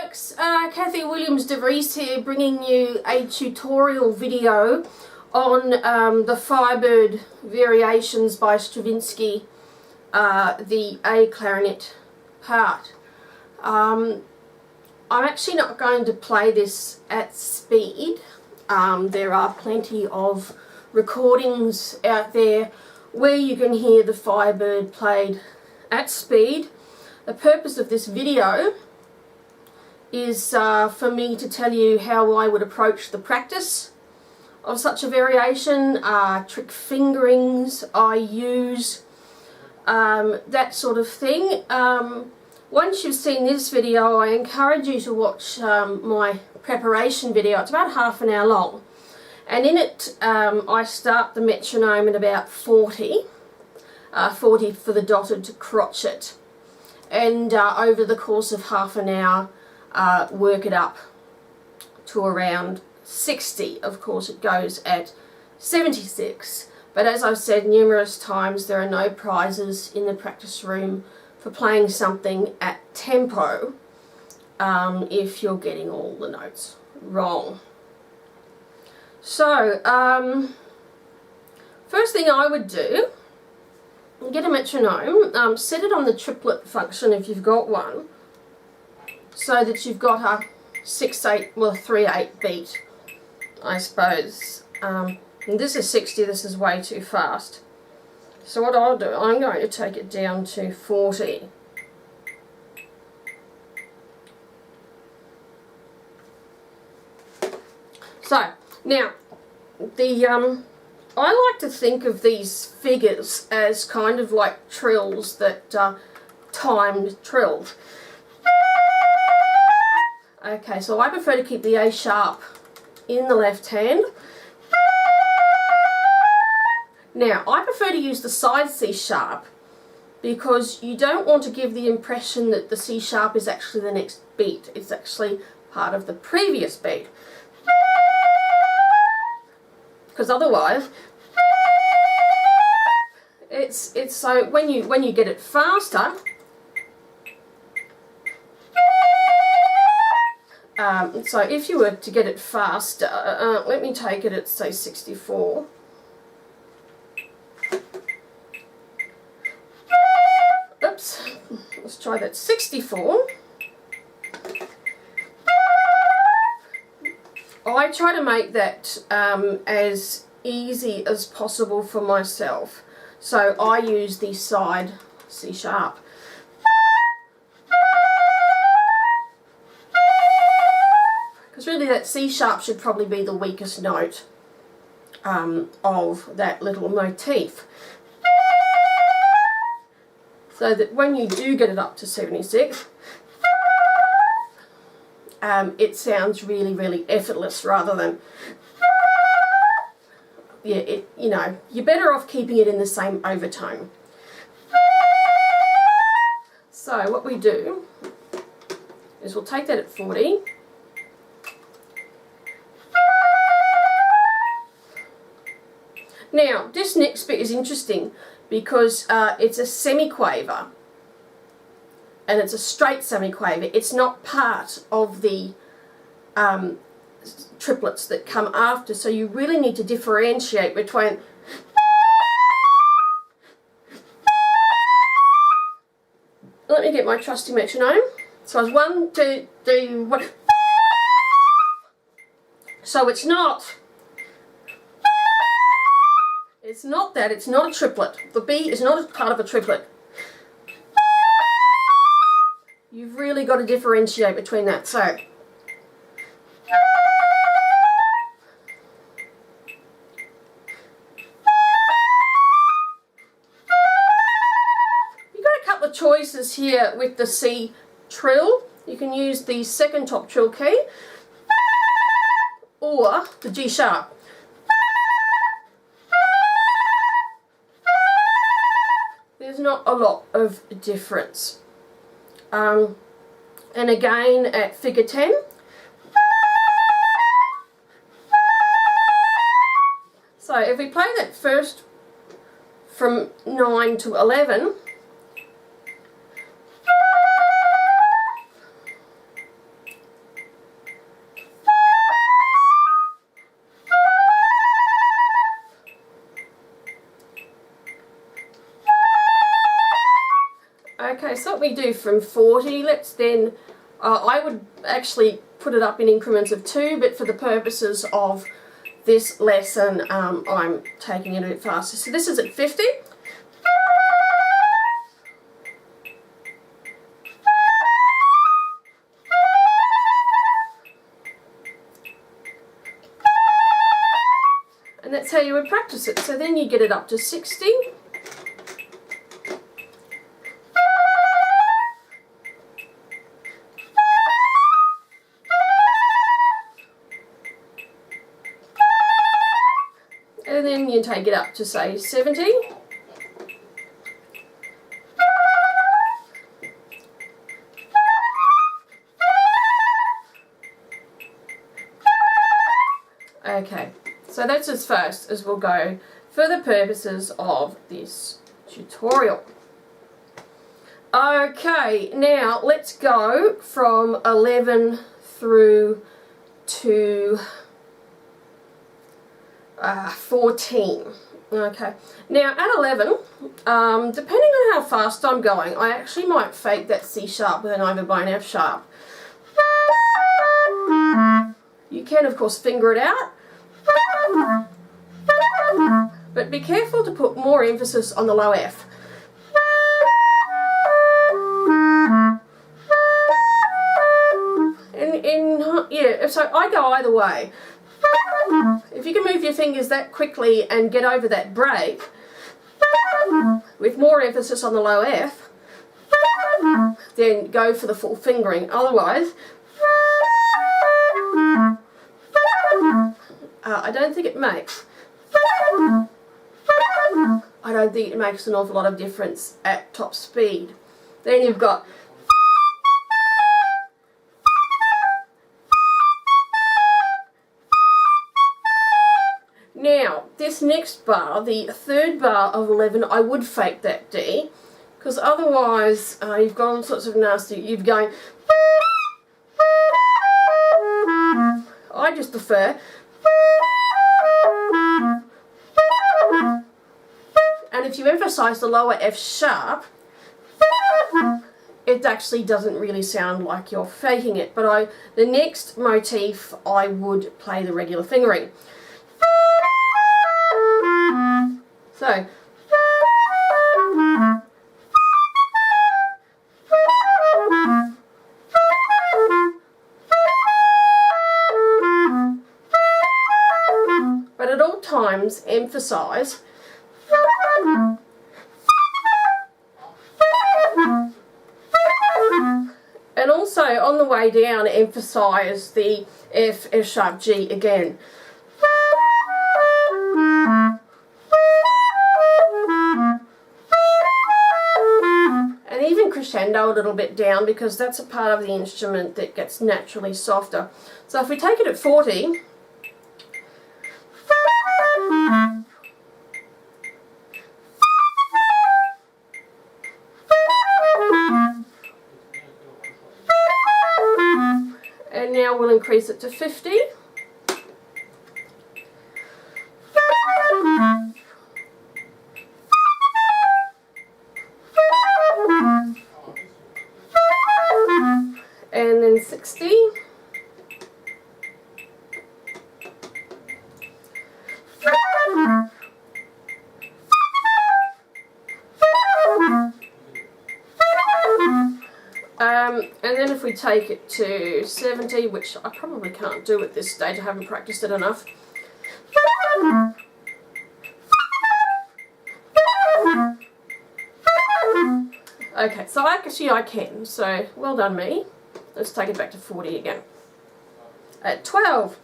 folks, Kathy Williams-Devries here, bringing you a tutorial video on the Firebird variations by Stravinsky, the A clarinet part. I'm actually not going to play this at speed. There are plenty of recordings out there where you can hear the Firebird played at speed. The purpose of this video is for me to tell you how I would approach the practice of such a variation, trick fingerings I use, that sort of thing. Once you've seen this video, I encourage you to watch my preparation video. It's about half an hour long, and in it I start the metronome at about 40 for the dotted crotchet, and over the course of half an hour work it up to around 60. Of course it goes at 76, but as I've said numerous times, there are no prizes in the practice room for playing something at tempo if you're getting all the notes wrong. So first thing I would do, get a metronome, set it on the triplet function if you've got one, so that you've got a 6/8, well 3/8 beat, I suppose. And this is 60, this is way too fast. So what I'll do, I'm going to take it down to 40. So now I like to think of these figures as kind of like trills that timed trills. Okay, so I prefer to keep the A sharp in the left hand. Now, I prefer to use the side C sharp because you don't want to give the impression that the C sharp is actually the next beat. It's actually part of the previous beat. Because otherwise, it's so when you get it faster, so if you were to get it faster, let me take it at say 64. Oops, let's try that. 64. I try to make that as easy as possible for myself, so I use the side C sharp. Because really that C sharp should probably be the weakest note of that little motif. So that when you do get it up to 76, it sounds really, really effortless rather than, yeah, you know, you're better off keeping it in the same overtone. So what we do is we'll take that at 40. Now, this next bit is interesting because it's a semiquaver, and it's a straight semiquaver. It's not part of the triplets that come after, so you really need to differentiate between let me get my trusty metronome. So it's 1, 2, 3, 1. So it's not that, it's not a triplet. The B is not a part of a triplet. You've really got to differentiate between that. So you've got a couple of choices here with the C trill. You can use the second top trill key or the G sharp. There's not a lot of difference. And again at figure 10, so if we play that first from 9 to 11, so what we do from 40, let's then, I would actually put it up in increments of 2, but for the purposes of this lesson, I'm taking it a bit faster. So this is at 50. And that's how you would practice it. So then you get it up to 60. And then you take it up to, say, 70. Okay, so that's as fast as we'll go for the purposes of this tutorial. Okay, now let's go from 11 through to 14. Okay, now at 11, depending on how fast I'm going, I actually might fake that C sharp with an overblown F sharp. You can of course finger it out, but be careful to put more emphasis on the low F. Yeah, so I go either way. If you can move your fingers that quickly and get over that break with more emphasis on the low F, then go for the full fingering. Otherwise, I don't think it makes an awful lot of difference at top speed. Then you've got now, this next bar, the third bar of 11, I would fake that D, because otherwise you've got all sorts of nasty, you're going, I just prefer, and if you emphasize the lower F sharp, it actually doesn't really sound like you're faking it. But the next motif, I would play the regular fingering. So, but at all times emphasize and also on the way down emphasize the F sharp G again. And even crescendo a little bit down, because that's a part of the instrument that gets naturally softer. So if we take it at 40, and now we'll increase it to 50. And then 60. And then if we take it to 70, which I probably can't do at this stage, I haven't practiced it enough. Okay, so actually I can, so well done me. Let's take it back to 40 again. At 12.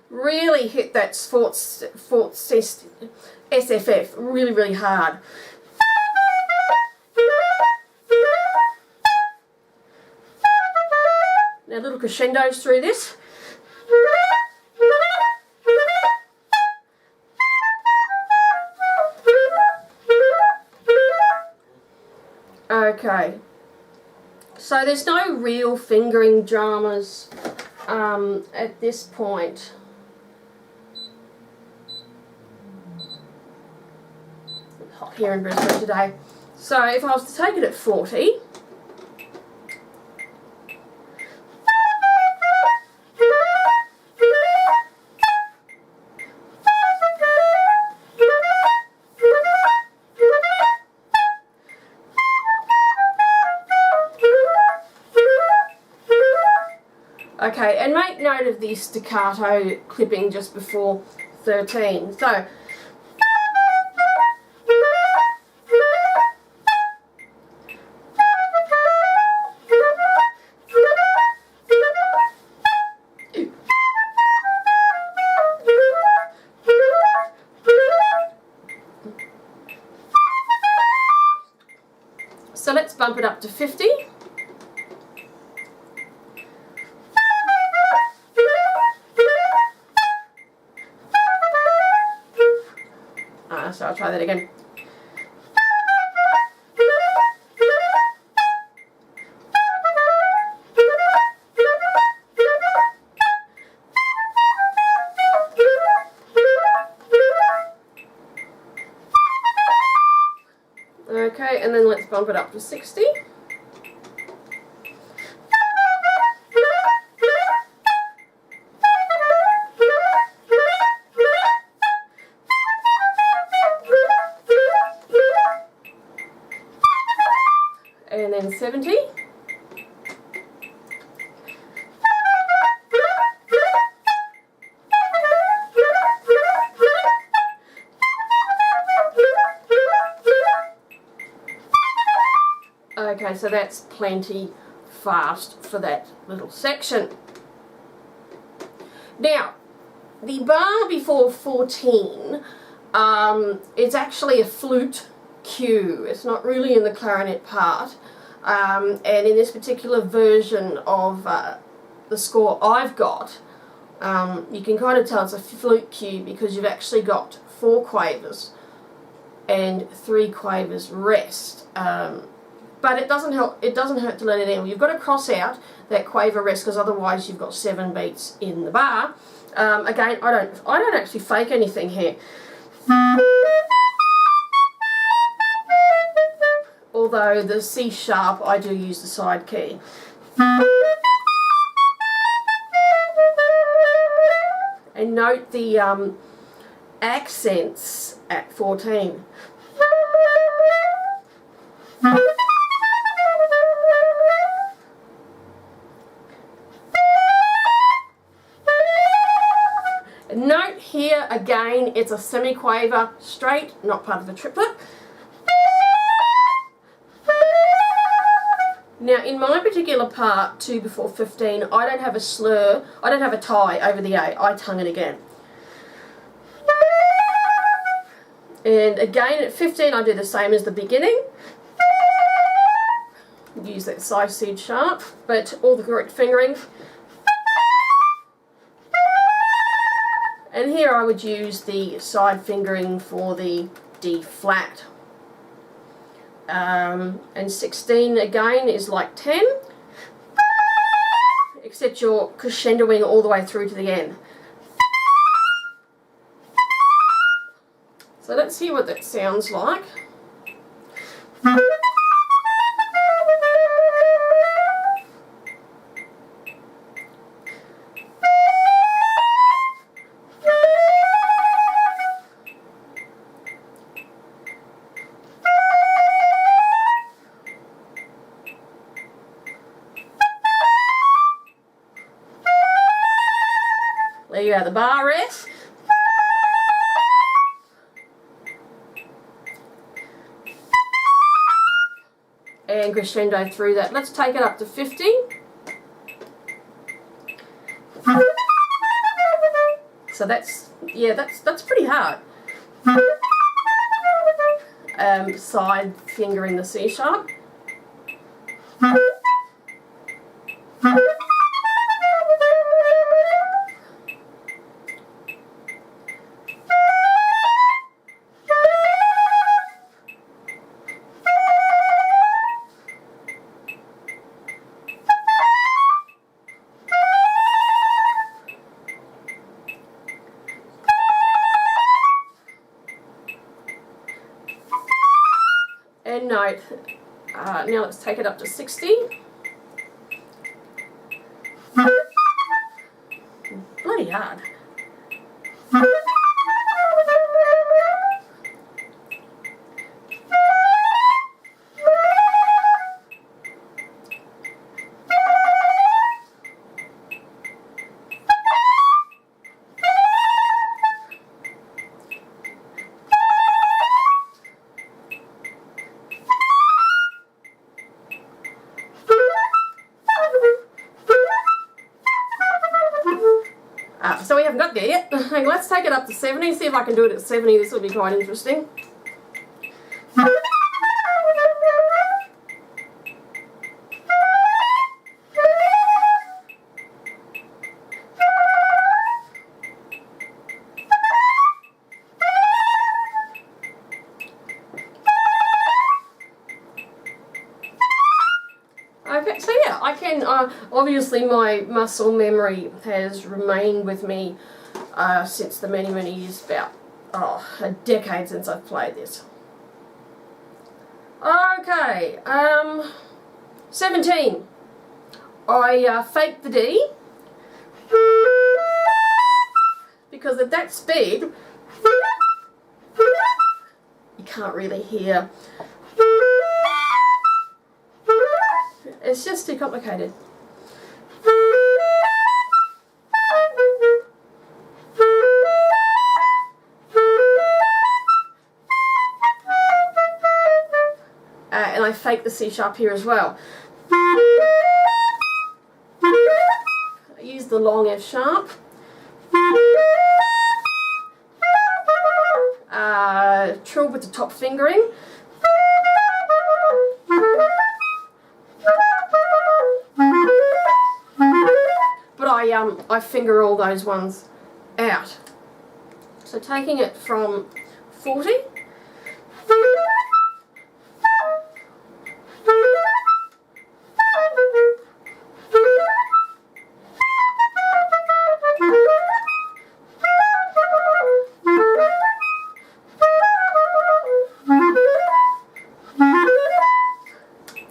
Really hit that SFF really, really hard. Now little crescendos through this. Okay, so there's no real fingering dramas at this point. hot here in Brisbane today. So if I was to take it at 40, okay, and make note of the staccato clipping just before 13. So let's bump it up to 50. So I'll try that again. Okay, and then let's bump it up to 60. And then 70. Okay, so that's plenty fast for that little section. Now, the bar before 14, it's actually a flute cue. It's not really in the clarinet part. And in this particular version of the score I've got, you can kind of tell it's a flute cue because you've actually got 4 quavers and 3 quavers rest. But it doesn't help. It doesn't hurt to let it in. You've got to cross out that quaver rest because otherwise you've got 7 beats in the bar. Again, I don't actually fake anything here. Although the C sharp, I do use the side key. And note the accents at 14. Note here again, it's a semi-quaver straight, not part of the triplet. Now in my particular part, 2 before 15, I don't have a slur, I don't have a tie over the A, I tongue it again. And again at 15 I do the same as the beginning. Use that side C sharp, but all the correct fingering. And here I would use the side fingering for the D flat. And 16 again is like 10, except you're crescendoing all the way through to the end. So let's hear what that sounds like. There you go, the bar rest. And crescendo through that. Let's take it up to 50. So that's pretty hard. Side fingering the C sharp. end note. Now let's take it up to 60. Bloody hard. So we haven't got there yet. Let's take it up to 70, see if I can do it at 70. This will be quite interesting. Okay, so yeah, I can, obviously my muscle memory has remained with me since the many years, about a decade since I've played this. Okay, 17. I faked the D, because at that speed, you can't really hear. It's just too complicated. And I fake the C sharp here as well. I use the long F sharp. Trill with the top fingering. But I finger all those ones out. So taking it from 40.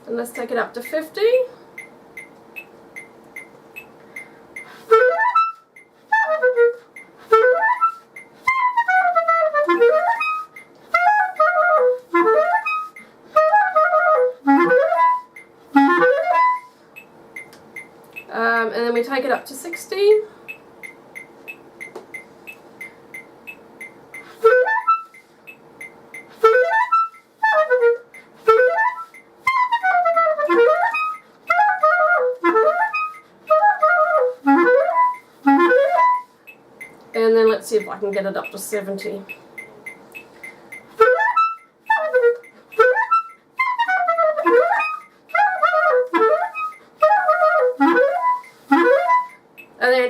And let's take it up to 50. And then we take it up to 60. And then let's see if I can get it up to 70. And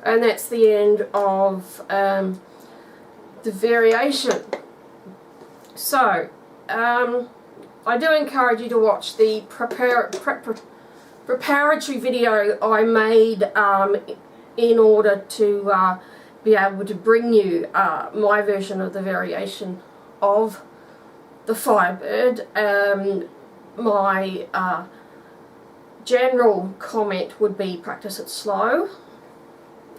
then that's the end of the variation. So I do encourage you to watch the preparatory video I made in order to be able to bring you my version of the variation of the Firebird. My general comment would be practice it slow,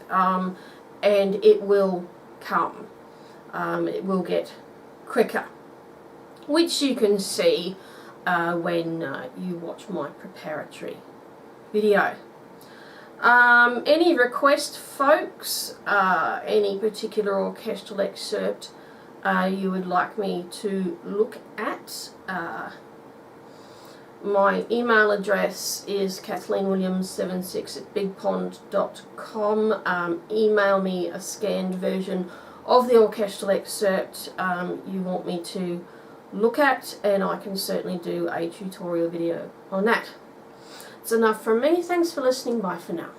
and it will come. It will get quicker, which you can see when you watch my preparatory video. Any request, folks? Any particular orchestral excerpt you would like me to look at? My email address is kathleenwilliams76@bigpond.com. Email me a scanned version of the orchestral excerpt you want me to look at, and I can certainly do a tutorial video on that. It's enough from me. Thanks for listening. Bye for now.